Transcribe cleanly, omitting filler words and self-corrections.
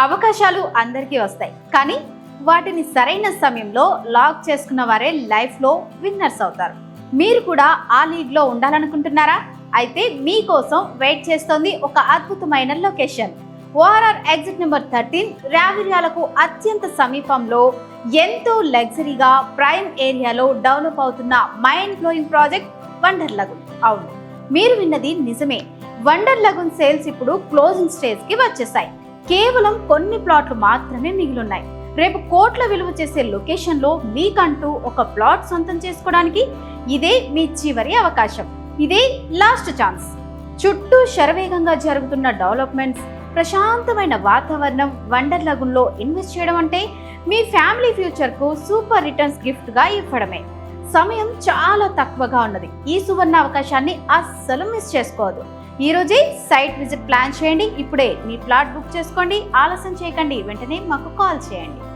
అవకాశాలు అందరికీ వస్తాయి, కానీ వాటిని సరైన సమయంలో లాక్ చేసుకున్న వారే లైఫ్లో విన్నర్స్ అవుతారు. మీరు కూడా ఆ లీగ్లో ఉండాలనుకుంటున్నారా? అయితే మీకోసం వెయిట్ చేస్తోంది ఒక అద్భుతమైన లొకేషన్. ఓఆర్ఆర్ ఎగ్జిట్ నెంబర్ 13 రావిర్యాలకు అత్యంత సమీపంలో ఎంతో లగ్జరీగా ప్రైమ్ ఏరియాలో డెవలప్ అవుతున్న mind blowing project wonder lagoon. అవును, మీరు విన్నది నిజమే. వండర్ లగూన్ సేల్స్ ఇప్పుడు క్లోజింగ్ స్టేజ్ కి వచ్చేసాయి. కేవలం కొన్ని ప్లాట్లు మాత్రమే మిగిలిన్నాయి. రేపు కోట్ల విలువ చేసే లొకేషన్ లో మీకంటూ ఒక ప్లాట్ సొంతం చేసుకోవడానికి ఇదే మీ చివరి అవకాశం. ఇదే లాస్ట్ ఛాన్స్. చుట్టూ శరవేగంగా జరుగుతున్న డెవలప్మెంట్స్, ప్రశాంతమైన వాతావరణం, వండర్ లగూన్ లో ఇన్వెస్ట్ చేయడం అంటే మీ ఫ్యామిలీ ఫ్యూచర్ కు సూపర్ రిటర్న్స్ గిఫ్ట్ గా ఇవ్వడమే. సమయం చాలా తక్కువగా ఉన్నది. ఈ సువర్ణ అవకాశాన్ని అస్సలు మిస్ చేసుకోవద్దు. ఈ రోజే సైట్ విజిట్ ప్లాన్ చేయండి. ఇప్పుడే మీ ప్లాట్ బుక్ చేసుకోండి. ఆలస్యం చేయకండి, వెంటనే మాకు కాల్ చేయండి.